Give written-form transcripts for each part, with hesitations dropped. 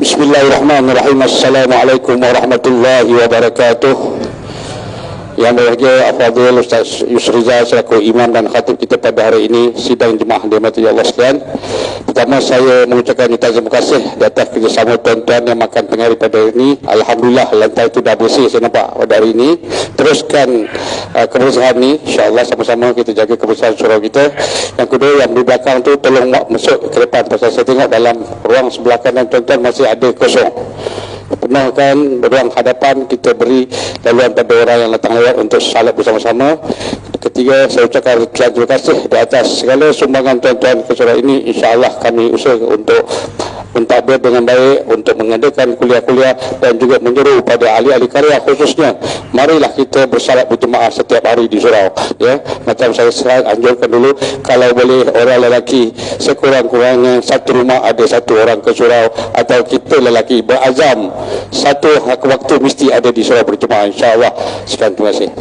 Bismillahirrahmanirrahim. Assalamualaikum warahmatullahi wabarakatuh. Yang berbahagia Al-Fadhil Ustaz Yusriza selaku imam dan khatib kita pada hari ini sidang jemaah dirahmati Allah sekalian. Pertama saya mengucapkan terima kasih di atas kerjasama tuan-tuan yang makan tengah pada hari ini. Alhamdulillah lantai itu dah bersih saya nampak pada hari ini. Teruskan kebersihan ni, insya-Allah sama-sama kita jaga kebersihan surau kita. Yang kedua yang di belakang tu tolong masuk ke depan pasal saya tengok dalam ruang sebelah kanan tuan-tuan masih ada kosong. Penuhkan ruang hadapan, kita beri laluan pada orang yang datang lewat untuk salat bersama-sama. Ketiga, saya ucapkan terima kasih di atas segala sumbangan tuan-tuan ke surau ini. InsyaAllah kami usaha untuk mentadbir dengan baik, untuk mengadakan kuliah-kuliah dan juga menyeru pada ahli-ahli karya khususnya, marilah kita bersalat berjemaah setiap hari di surau, ya. Macam saya anjurkan dulu, kalau boleh orang lelaki sekurang-kurangnya satu rumah ada satu orang ke surau, atau kita lelaki berazam satu waktu mesti ada di surau berjemaah, insya-Allah. Sekian, terima kasih.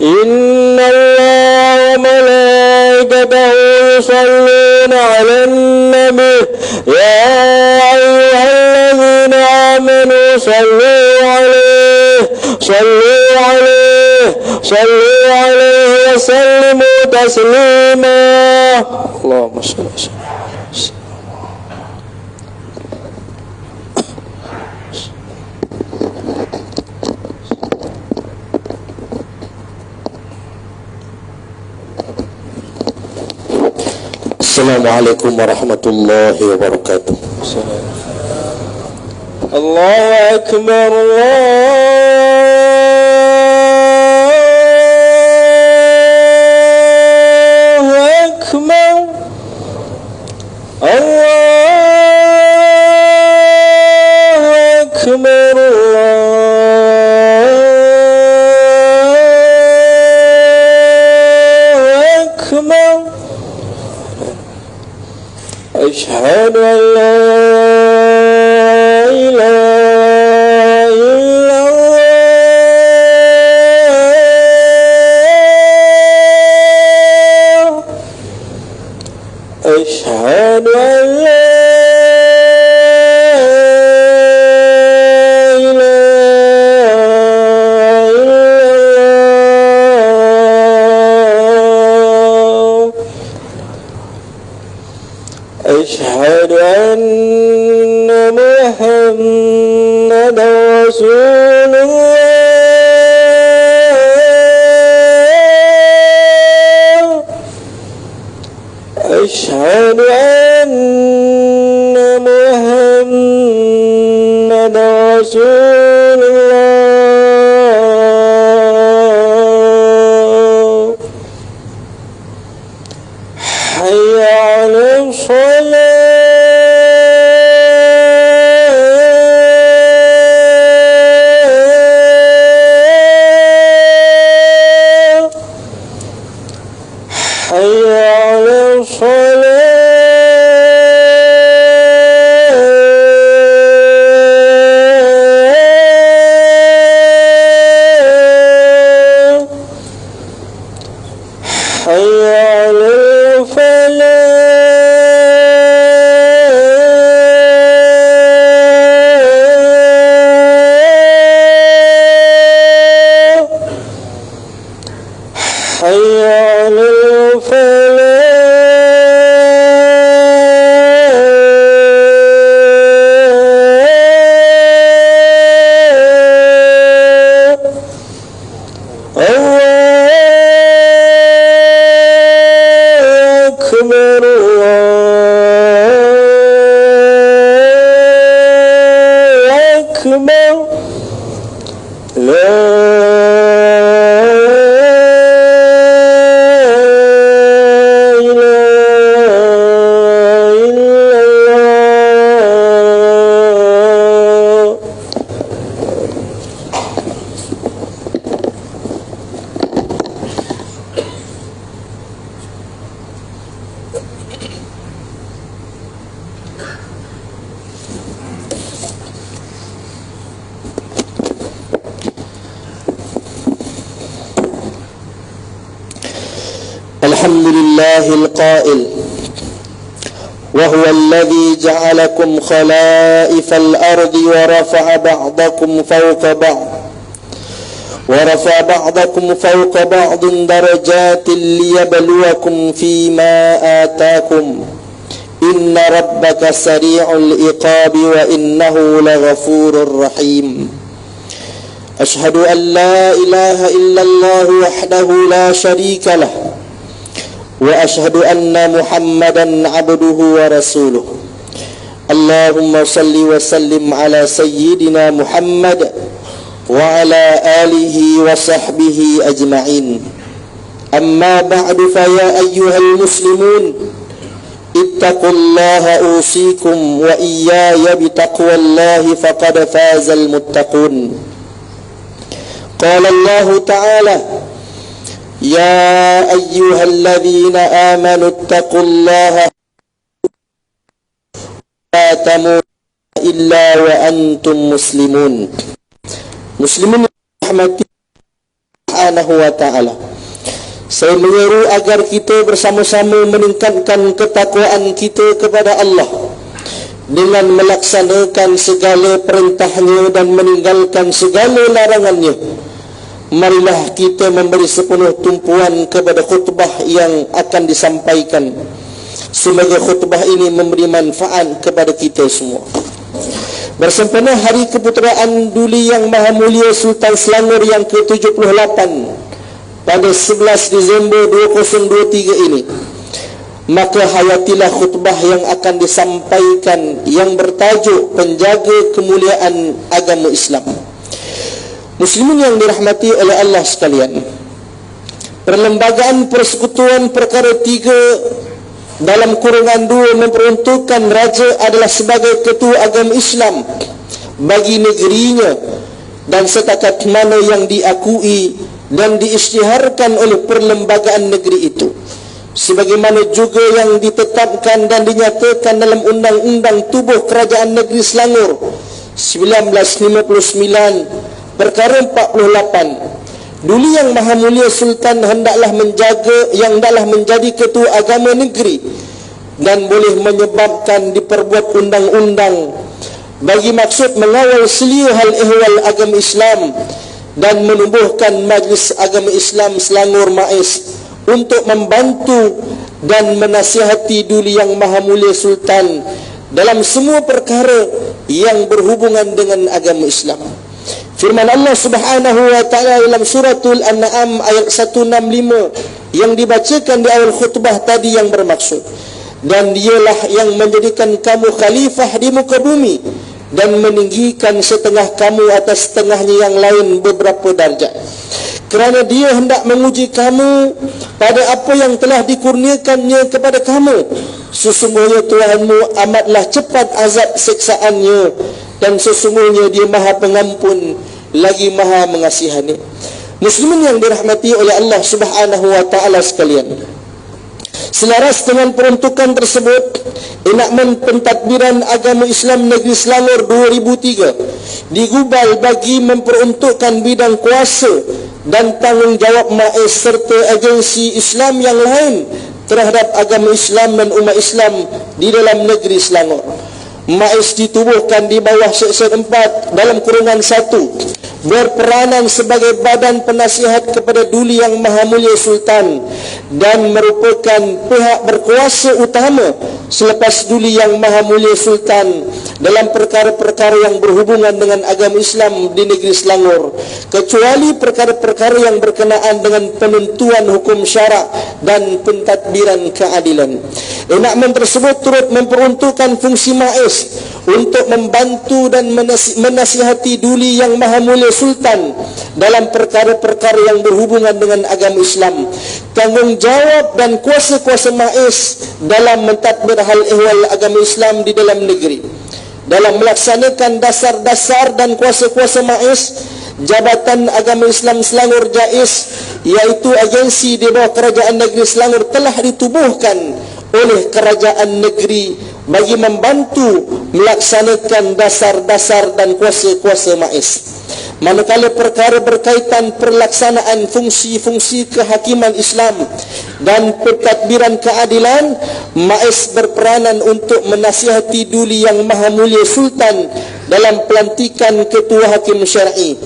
إن الله وملائكته يصلون على النبي يا أيها الذين آمنوا صلوا عليه وسلموا تسليما اللهم صل وسلم. Assalamualaikum warahmatullahi wabarakatuh. Allahu Akbar, Allahu Akbar, Allahu Akbar, أشهد أن لا إله إلا الله أشهد أن لا إله إلا الله أشهد أن محمدا رسول الله أشهد أن محمدا رسول الله حي على الصلاة حي على الصلاة الحمد لله القائل وهو الذي جعلكم خلائف الأرض ورفع بعضكم فوق بعض درجات ليبلوكم فيما آتاكم إن ربك سريع العقاب وإنه لغفور رحيم أشهد أن لا إله إلا الله وحده لا شريك له وأشهد أن محمدا عبده ورسوله اللهم صل وسلم على سيدنا محمد وعلى آله وصحبه أجمعين أما بعد فيا أيها المسلمون اتقوا الله أوصيكم وإياي بتقوى الله فقد فاز المتقون قال الله تعالى يا أيها الذين آمنوا اتقوا الله لا تموتن إلا وأنتم مسلمون Muslimin rahmati Subhanahu wa ta'ala. Saya menyeru agar kita bersama-sama meningkatkan ketakwaan kita kepada Allah dengan melaksanakan segala perintahnya dan meninggalkan segala larangannya. Marilah kita memberi sepenuh tumpuan kepada khutbah yang akan disampaikan. Semoga khutbah ini memberi manfaat kepada kita semua. Bersempena Hari Keputeraan Duli Yang Maha Mulia Sultan Selangor yang ke-78 pada 11 Disember 2023 ini, maka hayatilah khutbah yang akan disampaikan yang bertajuk Penjaga Kemuliaan Agama Islam. Muslimin yang dirahmati oleh Allah sekalian, Perlembagaan Persekutuan Perkara 3 dalam kurungan 2 memperuntukkan raja adalah sebagai ketua agama Islam bagi negerinya dan setakat mana yang diakui dan diisytiharkan oleh perlembagaan negeri itu, sebagaimana juga yang ditetapkan dan dinyatakan dalam Undang-Undang Tubuh Kerajaan Negeri Selangor 1959 perkara 48. Duli Yang Maha Mulia Sultan hendaklah menjadi ketua agama negeri dan boleh menyebabkan diperbuat undang-undang bagi maksud mengawal selia hal ehwal agama Islam dan menumbuhkan Majlis Agama Islam Selangor MAIS untuk membantu dan menasihati Duli Yang Maha Mulia Sultan dalam semua perkara yang berhubungan dengan agama Islam. Firman Allah Subhanahu wa ta'ala dalam suratul An'am ayat 165 yang dibacakan di awal khutbah tadi yang bermaksud, dan dialah yang menjadikan kamu khalifah di muka bumi dan meninggikan setengah kamu atas setengahnya yang lain beberapa darjat, kerana dia hendak menguji kamu pada apa yang telah dikurniakannya kepada kamu. Sesungguhnya Tuhanmu amatlah cepat azab siksaannya, dan sesungguhnya dia Maha Pengampun lagi Maha Mengasihani. Muslimin yang dirahmati oleh Allah Subhanahu wa ta'ala sekalian, selaras dengan peruntukan tersebut, enakmen pentadbiran agama Islam Negeri Selangor 2003 digubal bagi memperuntukkan bidang kuasa dan tanggungjawab MAIS serta agensi Islam yang lain terhadap agama Islam dan umat Islam di dalam negeri Selangor. MAIS ditubuhkan di bawah Seksyen 4 dalam kurungan 1 berperanan sebagai badan penasihat kepada Duli Yang Maha Mulia Sultan dan merupakan pihak berkuasa utama selepas Duli Yang Maha Mulia Sultan dalam perkara-perkara yang berhubungan dengan agama Islam di negeri Selangor, kecuali perkara-perkara yang berkenaan dengan penentuan hukum syarak dan pentadbiran keadilan. Enakmen tersebut turut memperuntukkan fungsi MAIS untuk membantu dan menasihati Duli Yang Maha Mulia Sultan dalam perkara-perkara yang berhubungan dengan agama Islam. Tanggungjawab dan kuasa-kuasa MAIS dalam mentadbir hal ehwal agama Islam di dalam negeri, dalam melaksanakan dasar-dasar dan kuasa-kuasa MAIS, Jabatan Agama Islam Selangor JAIS, iaitu agensi di bawah Kerajaan Negeri Selangor, telah ditubuhkan oleh Kerajaan Negeri bagi membantu melaksanakan dasar-dasar dan kuasa-kuasa MAIS. Manakala perkara berkaitan pelaksanaan fungsi-fungsi kehakiman Islam dan pentadbiran keadilan, MAIS berperanan untuk menasihati Duli Yang Maha Mulia Sultan dalam pelantikan Ketua Hakim Syar'i,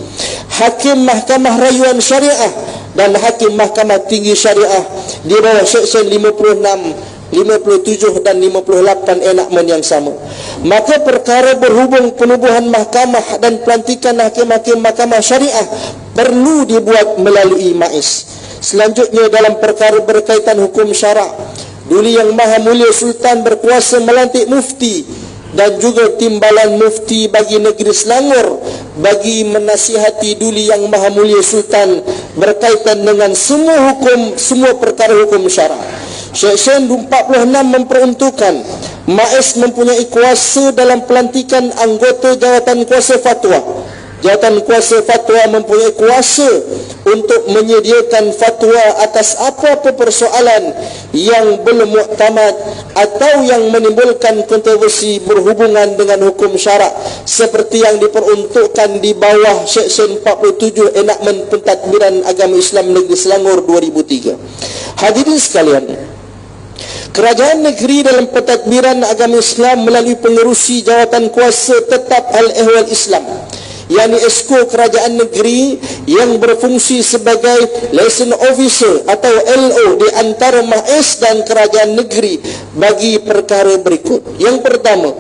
Hakim Mahkamah Rayuan Syariah dan Hakim Mahkamah Tinggi Syariah di bawah Seksyen 56, 57 dan 58 enakmen yang sama. Maka perkara berhubung penubuhan mahkamah dan pelantikan hakim-hakim mahkamah syariah perlu dibuat melalui MAIS. Selanjutnya, dalam perkara berkaitan hukum syarak, Duli Yang Maha Mulia Sultan berkuasa melantik mufti dan juga timbalan mufti bagi negeri Selangor bagi menasihati Duli Yang Maha Mulia Sultan berkaitan dengan semua perkara hukum syarak. Seksyen 46 memperuntukkan MAIS mempunyai kuasa dalam pelantikan anggota jawatan kuasa fatwa. Jawatan kuasa fatwa mempunyai kuasa untuk menyediakan fatwa atas apa-apa persoalan yang belum muktamad atau yang menimbulkan kontroversi berhubungan dengan hukum syarak seperti yang diperuntukkan di bawah Seksyen 47 Enakmen Pentadbiran Agama Islam Negeri Selangor 2003. Hadirin sekalian, kerajaan negeri dalam pentadbiran agama Islam melalui pengerusi jawatan kuasa tetap Al-Ehwal Islam, yakni Esko Kerajaan Negeri yang berfungsi sebagai liaison officer atau LO di antara MAIS dan kerajaan negeri bagi perkara berikut. Yang pertama,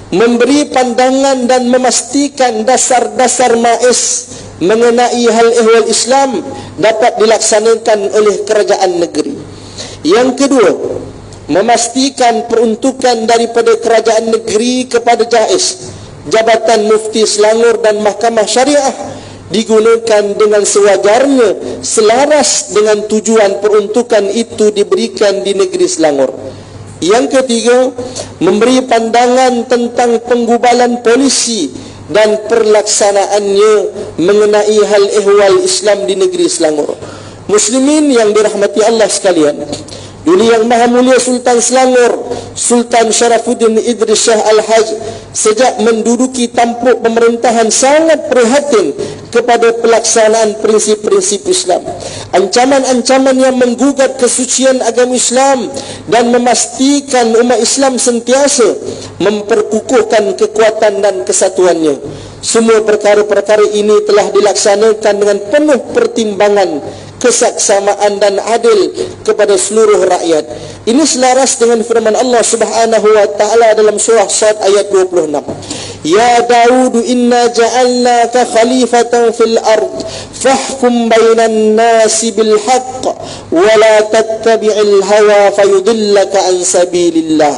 memberi pandangan dan memastikan dasar-dasar MAIS mengenai hal ehwal Islam dapat dilaksanakan oleh kerajaan negeri. Yang kedua, memastikan peruntukan daripada kerajaan negeri kepada JAIS, Jabatan Mufti Selangor dan Mahkamah Syariah, digunakan dengan sewajarnya selaras dengan tujuan peruntukan itu diberikan di negeri Selangor. Yang ketiga, memberi pandangan tentang penggubalan polisi dan perlaksanaannya mengenai hal ehwal Islam di negeri Selangor. Muslimin yang dirahmati Allah sekalian, Duli Yang Maha Mulia Sultan Selangor, Sultan Syarafuddin Idris Shah Al-Haj, sejak menduduki tampuk pemerintahan sangat prihatin kepada pelaksanaan prinsip-prinsip Islam, ancaman-ancaman yang menggugat kesucian agama Islam, dan memastikan umat Islam sentiasa memperkukuhkan kekuatan dan kesatuannya. Semua perkara-perkara ini telah dilaksanakan dengan penuh pertimbangan, kesaksamaan dan adil kepada seluruh rakyat. Ini selaras dengan firman Allah Subhanahu wa taala dalam surah Sad ayat 26. Ya Daud, inna ja'alnaka khalifatan fil ard fahkum bainan nasi bil haqq wa la tattabi'il hawa fayudillaka an sabilillah.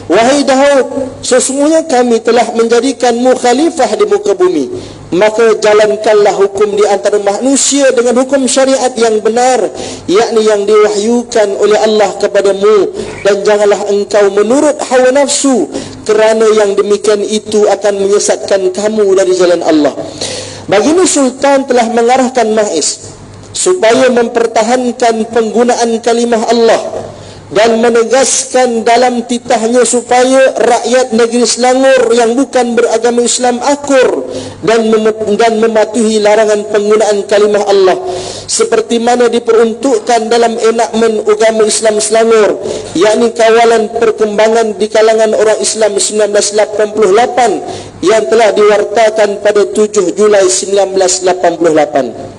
Wahai Daud, sesungguhnya kami telah menjadikanmu khalifah di muka bumi, maka jalankanlah hukum di antara manusia dengan hukum syariat yang benar, yakni yang diwahyukan oleh Allah kepadamu, dan janganlah engkau menurut hawa nafsu, kerana yang demikian itu akan menyesatkan kamu dari jalan Allah. Baginda Sultan telah mengarahkan MAIS supaya mempertahankan penggunaan kalimah Allah dan menegaskan dalam titahnya supaya rakyat negeri Selangor yang bukan beragama Islam akur dan mematuhi larangan penggunaan kalimah Allah seperti mana diperuntukkan dalam enakmen agama Islam Selangor, yakni kawalan perkembangan di kalangan orang Islam 1988 yang telah diwartakan pada 7 Julai 1988.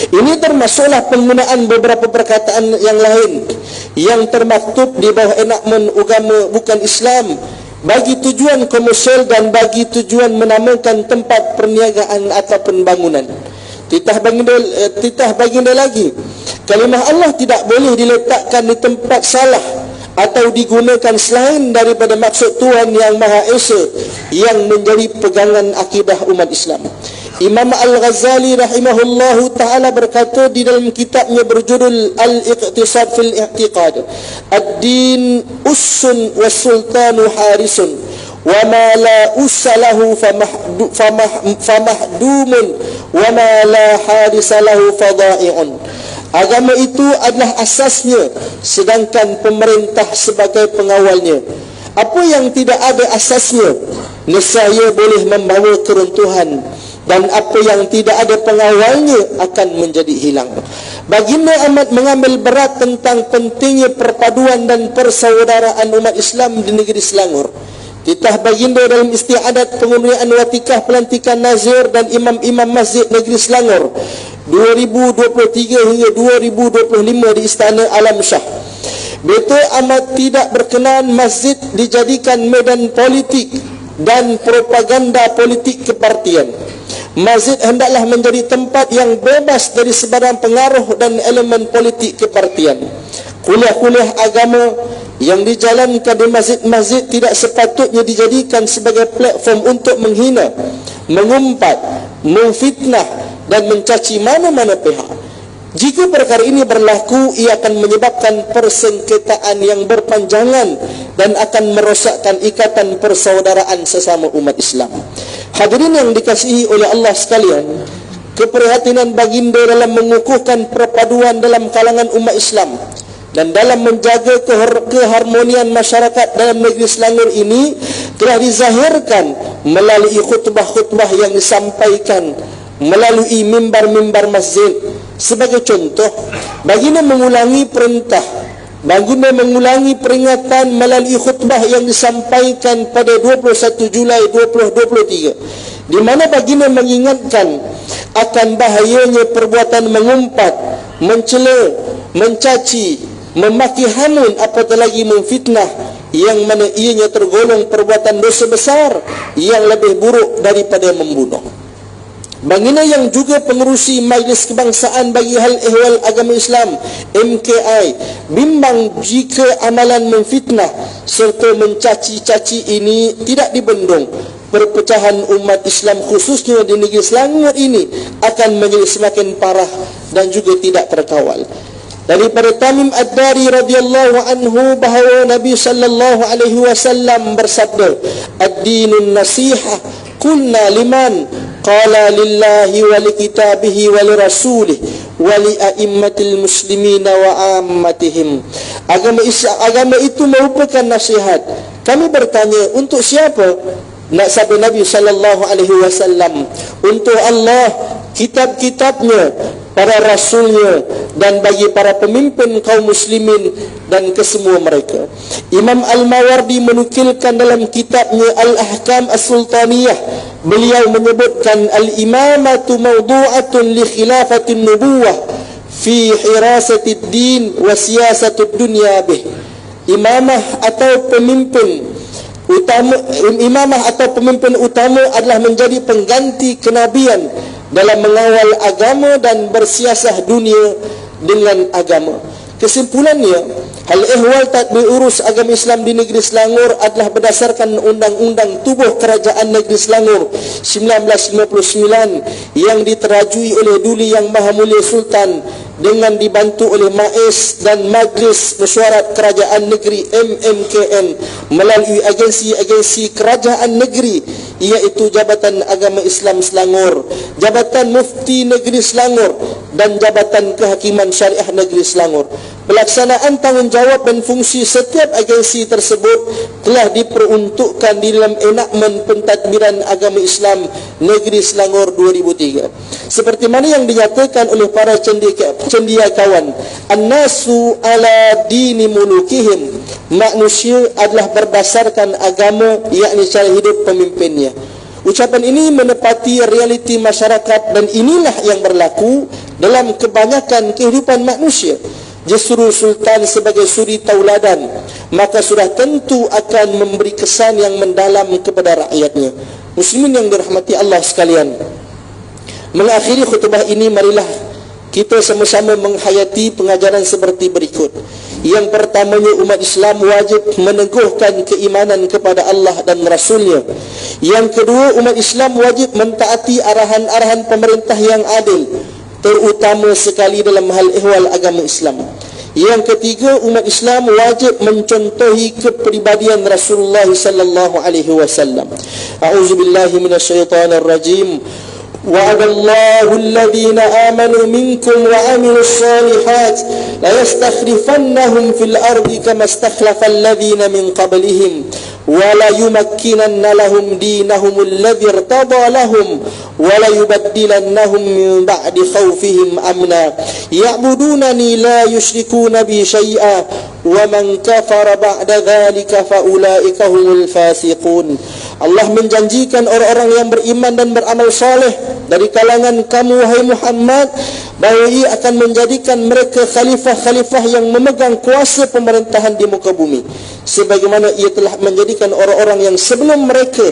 Ini termasuklah penggunaan beberapa perkataan yang lain yang termaktub di bawah enakmen agama bukan Islam bagi tujuan komersial dan bagi tujuan menamakan tempat perniagaan ataupun bangunan. Titah baginda lagi, kalimah Allah tidak boleh diletakkan di tempat salah atau digunakan selain daripada maksud Tuhan yang Maha Esa yang menjadi pegangan akidah umat Islam. Imam Al-Ghazali rahimahullahu ta'ala berkata di dalam kitabnya berjudul Al-Iqtisad fil I'tiqad, Ad-din ussun wa sultanu harisun wa ma la ussalahu famahdumun wa ma la harisalahu fadha'i'un. Agama itu adalah asasnya, sedangkan pemerintah sebagai pengawalnya. Apa yang tidak ada asasnya, nescaya boleh membawa keruntuhan, dan apa yang tidak ada pengawalnya akan menjadi hilang. Baginda amat mengambil berat tentang pentingnya perpaduan dan persaudaraan umat Islam di negeri Selangor. Titah baginda dalam istiadat pengundian watikah pelantikan nazir dan imam-imam masjid negeri Selangor 2023 hingga 2025 di Istana Alam Shah. Beliau amat tidak berkenan masjid dijadikan medan politik dan propaganda politik kepartian. Masjid hendaklah menjadi tempat yang bebas dari sebarang pengaruh dan elemen politik kepartian. Kuliah-kuliah agama yang dijalankan di masjid-masjid tidak sepatutnya dijadikan sebagai platform untuk menghina, mengumpat, memfitnah dan mencaci mana-mana pihak. Jika perkara ini berlaku, ia akan menyebabkan persengketaan yang berpanjangan dan akan merosakkan ikatan persaudaraan sesama umat Islam. Hadirin yang dikasihi oleh Allah sekalian, keprihatinan baginda dalam mengukuhkan perpaduan dalam kalangan umat Islam dan dalam menjaga keharmonian masyarakat dalam negeri Selangor ini telah dizahirkan melalui khutbah-khutbah yang disampaikan melalui mimbar-mimbar masjid. Sebagai contoh, baginda mengulangi perintah, baginda mengulangi peringatan melalui khutbah yang disampaikan pada 21 Julai 2023, di mana baginda mengingatkan akan bahayanya perbuatan mengumpat, mencela, mencaci, memaki hamun, apatah lagi memfitnah, yang mana ianya tergolong perbuatan dosa besar yang lebih buruk daripada membunuh. Baginda yang juga pengerusi Majlis Kebangsaan bagi Hal Ehwal Agama Islam MKI bimbang jika amalan memfitnah serta mencaci-caci ini tidak dibendung, perpecahan umat Islam khususnya di negeri Selangor ini akan menjadi semakin parah dan juga tidak terkawal. Daripada Tamim Ad-Dari radhiyallahu anhu bahawa Nabi sallallahu alaihi wasallam bersabda, "Ad-dinun nasihah." Qulna liman? Qala lillahi wa li kitabihi wa li rasulih wa li a'immatil muslimina wa ammatihim. Agama itu merupakan nasihat. Kami bertanya, untuk siapa? Nak sabda Nabi sallallahu alaihi wasallam, untuk Allah, kitab-kitabnya, para rasulnya, dan bagi para pemimpin kaum muslimin dan kesemua mereka. Imam Al-Mawardi menukilkan dalam kitabnya Al-Ahkam As-Sultaniyah, beliau menyebutkan al-imamatu mawdu'atun li khilafatin nubuwah fi hirasatid din wa siyasatud dunya bih. Imamah atau pemimpin utama adalah menjadi pengganti kenabian dalam mengawal agama dan bersiasah dunia dengan agama. Kesimpulannya, Hal Ehwal Tadbir Urus Agama Islam di negeri Selangor adalah berdasarkan Undang-Undang Tubuh Kerajaan Negeri Selangor 1959 yang diterajui oleh Duli Yang Maha Mulia Sultan dengan dibantu oleh MAIS dan Majlis Mesyuarat Kerajaan Negeri MMKN melalui agensi-agensi kerajaan negeri, iaitu Jabatan Agama Islam Selangor, Jabatan Mufti Negeri Selangor dan Jabatan Kehakiman Syariah Negeri Selangor. Pelaksanaan tanggungjawab dan fungsi setiap agensi tersebut telah diperuntukkan di dalam enakmen pentadbiran agama Islam Negeri Selangor 2003. Seperti mana yang dinyatakan oleh para cendekiawan, an-nasu ala dini mulukihim, manusia adalah berdasarkan agama, yakni cara hidup pemimpinnya. Ucapan ini menepati realiti masyarakat dan inilah yang berlaku dalam kebanyakan kehidupan manusia. Justru Sultan sebagai suri tauladan, maka sudah tentu akan memberi kesan yang mendalam kepada rakyatnya. Muslimin yang dirahmati Allah sekalian, mengakhiri khutbah ini, marilah kita sama-sama menghayati pengajaran seperti berikut. Yang pertamanya, umat Islam wajib meneguhkan keimanan kepada Allah dan Rasulnya. Yang kedua, umat Islam wajib mentaati arahan-arahan pemerintah yang adil, terutama sekali dalam hal ehwal agama Islam. Yang ketiga, umat Islam wajib mencontohi kepribadian Rasulullah sallallahu alaihi wasallam. A'udzubillahi minasyaitonir rajim. Wa'adallahu alladhina amanu minkum wa amilus salihat la yastakhlifannahum fil ardi kama istakhlafa alladhina min qablihim wa la yumakkinanna lahum dinahum alladhi irtada lahum wa la yubaddilannahum min ba'di khawfihim amna ya'budunani la yushrikuna bi syai'a wa man kafara ba'da dhalika fa ulaika humul fasiqun. Allah menjanjikan orang-orang yang beriman dan beramal saleh dari kalangan kamu wahai Muhammad bahawa ia akan menjadikan mereka khalifah-khalifah yang memegang kuasa pemerintahan di muka bumi, sebagaimana ia telah menjadikan orang-orang yang sebelum mereka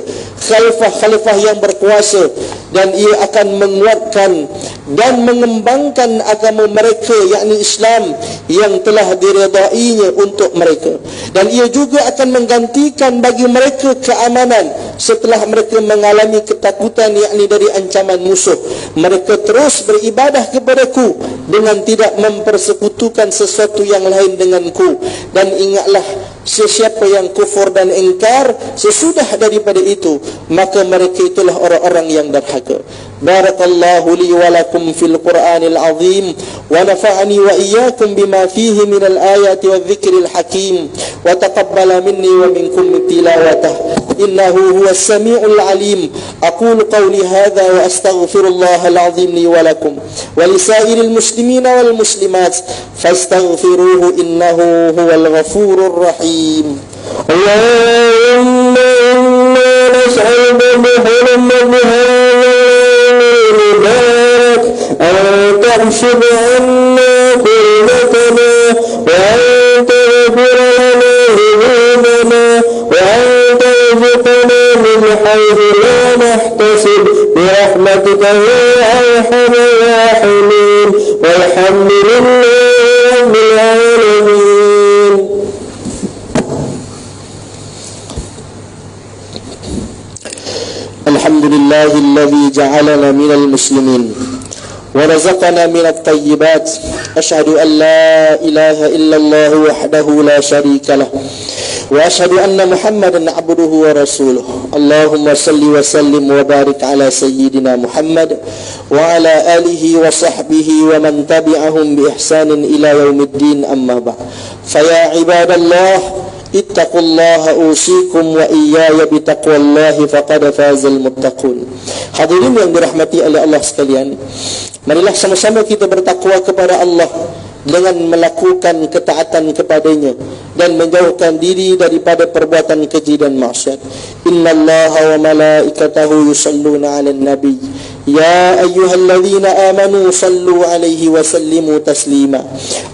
khalifah-khalifah yang berkuasa, dan ia akan menguatkan dan mengembangkan agama mereka yakni Islam yang telah diredainya untuk mereka, dan ia juga akan menggantikan bagi mereka keamanan setelah mereka mengalami ketakutan yakni dari ancaman musuh. Mereka terus beribadah kepadaku dengan tidak mempersekutukan sesuatu yang lain denganku, dan ingatlah sesiapa yang kufur dan ingkar sesudah daripada itu, maka mereka itulah orang-orang yang durhaka. Barakallahu li wa lakum fil Qur'anil azim wa nafa'ani wa iyyakum bima fihi minal ayati wadh-dhikril hakim wa taqabbala minni wa minkum tilawatah innahu huwas samiul alim. Aqulu qawli hadha wa astaghfirullahal azim li wa lakum wa lisairil muslimina wal muslimat fastaghfiruhu innahu huwal ghafurur rahim. Allahumma inna nas'aluka bihurmati أن تكشف عنا كربتنا وأن تغفر لنا ذنوبنا وأن ترزقنا من حيث لا نحتسب برحمتك يا أرحم الراحمين والحمد لله رب العالمين. الحمد لله الذي جعلنا من المسلمين ورزقنا من الطيبات. أشهد أن لا إله إلا الله وحده لا شريك له وأشهد أن محمدا عبده ورسوله. اللهم صل وسلم وبارك على سيدنا محمد وعلى آله وصحبه ومن تبعهم بإحسان إلى يوم الدين. أما بعد فيا عباد الله ittaqullaha usikum wa iyaya bitaqwallahi faqad fazal muttaqun. Hadirin yang dirahmati oleh Allah sekalian, marilah sama-sama kita bertakwa kepada Allah dengan melakukan ketaatan kepadanya dan menjauhkan diri daripada perbuatan keji dan maksiat. Innallaha wa malaikatahu yusalluna 'alan nabi ya ayyuhalladzina amanu sallu 'alaihi wa sallimu taslima.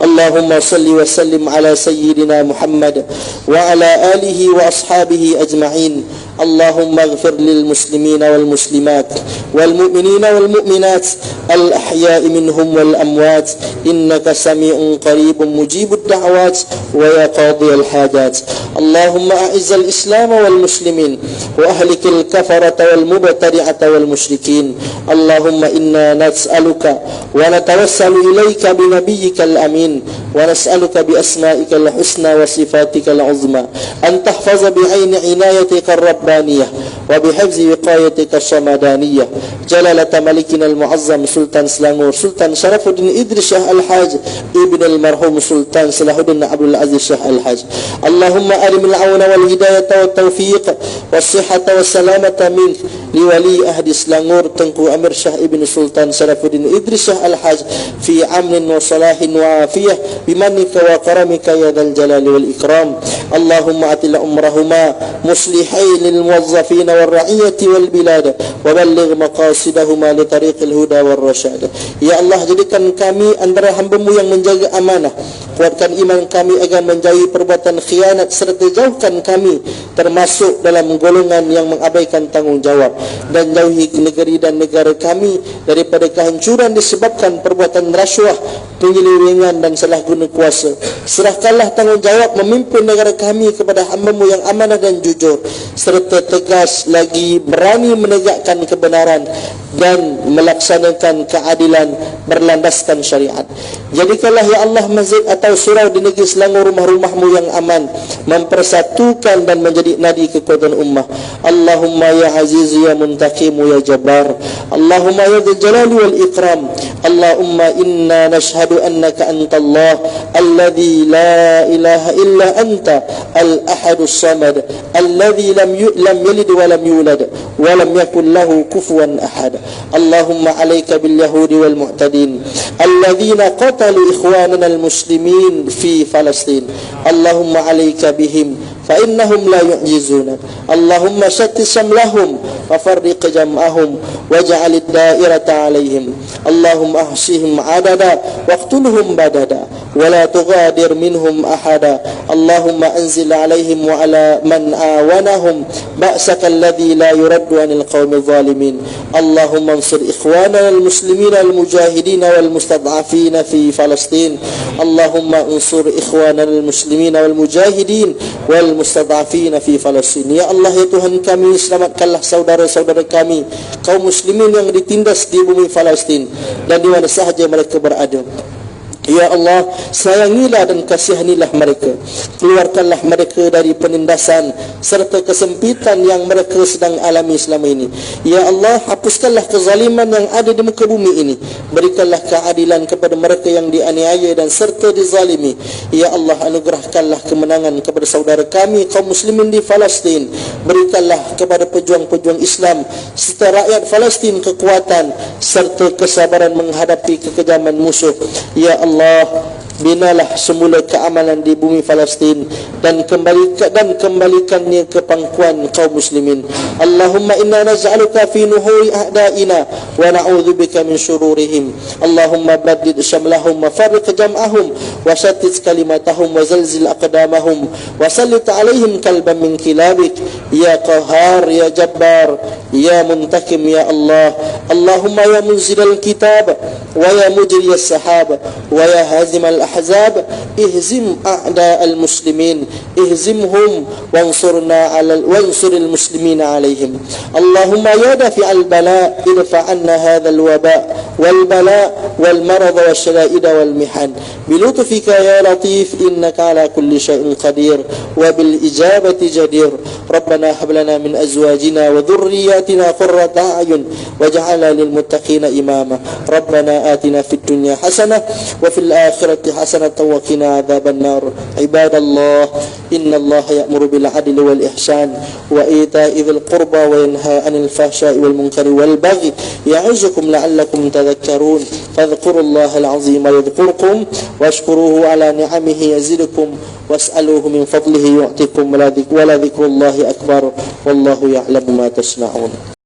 Allahumma salli wa sallim ala sayyidina Muhammad wa ala alihi wa ashabihi ajma'in. Allahumma ighfir lil muslimina wal muslimat wal mu'minina wal mu'minat al ahya'i minhum wal amwat innaka sami'un qaribun mujibud da'awat wa ya qadiyal hajat. Allahumma a'izzal islam wal muslimin wa ahlikil kafarata wal mubtadi'ata wal musyrikin. Allahumma inna nas'aluka wa natawassalu ilayka bi nabiyyikal amin wa nas'aluka bi asma'ikal husna wa sifatikal uzma an tahfaza bi 'aini inayatikar rabbaniyah wa bi hifzi wiqayatikal samadaniyah jalalata malikina al muazzam Sultan Selangor Sultan Sharafuddin Idris Shah Al-Haj ibn al-marhum Sultan Salahuddin Abdul Aziz Shah Al-Haj. Allahumma arimil auna wal hidayata wat taufiq was sihhata was salamata min li wali ahdi Selangor Tengku Amir Shah ibn Sultan Sharafuddin Idris Shah Al-Haj fi amnin wa salahin wa afiyah bimanika wa karamika ya dzal jalali wal ikram. Allahumma atil umrahuma muslihain lil muwazzafin wal ra'iyati wal bilad wa balligh maqasidahuma li tariqil huda wal rasyad. Ya Allah, jadikan kami antara hamba-Mu yang menjaga amanah, kuatkan iman kami agar menjauhi perbuatan khianat, serta jauhkan kami termasuk dalam golongan yang mengabaikan tanggungjawab, dan jauhi negeri dan negara kami daripada kehancuran disebabkan perbuatan rasuah, penyelewengan dan salah guna kuasa. Serahkanlah tanggungjawab memimpin negara kami kepada hamba-Mu yang amanah dan jujur, serta tegas lagi berani menegakkan menegakkan kebenaran dan melaksanakan keadilan berlandaskan syariat. Jadikanlah ya Allah masjid atau surau di negeri Selangor rumah-rumahmu yang aman, mempersatukan dan menjadi nadi kekuatan ummah. Allahumma ya aziz ya muntaqimu ya jabbar, Allahumma ya dzal jalali wal ikram, Allahumma inna nashhadu annaka antallah alladhi la ilaha illa anta al-ahadus samad alladhi lam yalid wa lam yulad wa lam yakul lahu kufuwan ahad. Allahumma alayka bil yahudi wal mu'tadin alladhina qatalu ikhwanana al muslimin fi Palestin. Allahumma alayka bihim fa innahum la yu'jizuna. Allahumma shattit samlahum wa farriq jam'ahum waj'al ad-da'irata alayhim. Allahumma ahsihim adada waqtulhum badada wa la tughadir minhum ahada. Allahumma anzil alayhim wa ala man awanahum ba'saka alladhi la yuraddu 'anil qawmi adh-dhalimin. Allahumma ansur ikhwanana al-muslimina al-mujahidin wal mustad'afin fi Palestin. Allahumma ansur ikhwanana al-muslimina wal mujahidin wal mustad'afin fi Palestin. Ya Allah ya Tuhan kami, selamatkanlah saudara-saudara kami kaum muslimin yang ditindas di bumi Palestin dan di mana sahaja mereka berada. Ya Allah, sayangilah dan kasihanilah mereka. Keluarkanlah mereka dari penindasan serta kesempitan yang mereka sedang alami selama ini. Ya Allah, hapuskanlah kezaliman yang ada di muka bumi ini. Berikanlah keadilan kepada mereka yang dianiaya dan serta dizalimi. Ya Allah, anugerahkanlah kemenangan kepada saudara kami kaum muslimin di Palestin. Berikanlah kepada pejuang-pejuang Islam serta rakyat Palestin kekuatan serta kesabaran menghadapi kekejaman musuh. Ya Allah, binalah semula keamanan di bumi Palestin dan kembalikannya ke pangkuan kaum muslimin. Allahumma inna naz'aluka fi nuhuri a'daina wa na'udzubika min syururihim. Allahumma baddid syamlahum wa farriq jam'ahum wa shattit kalimatahum wa zalzil aqdamahum wa sallit alaihim kalban min kilabik ya qahhar ya jabbar ya muntakim ya Allah. Allahumma ya munzilal kitab wa ya mujriyas sahab wa ya hazimal ahzab ihzim a'da al-muslimin ihzimhum wansurna 'alal wansuril muslimina 'alaihim. Allahumma ya dafi' al-bala idfa' anna hadzal waba wal bala wal marad wasyada'id wal mihan bi lutfika ya latif innaka 'ala kulli syai'in qadir wa bil ijabati jadir. Rabbana hab lana min azwajina wa dhurriyyatina qurrata a'yun waj'alna lil muttaqina imama. Rabbana atina fid dunya hasanah wa fil akhirati hasanatan wa qina adzaban nar. Ibadallah, innallaha ya'muru bil 'adli wal ihsan wa ita'i dzil qurba wa yanha 'anil fahsya'i wal munkari wal baghi ya'izukum la'allakum tadhakkarun. Fadhkurullaha al-'azima yadhkurkum washkuruhu 'ala ni'amihi yazidukum was'aluhu min fadlihi yu'tikum wa la dhikrullahi akbar wallahu ya'lamu ma tasna'un.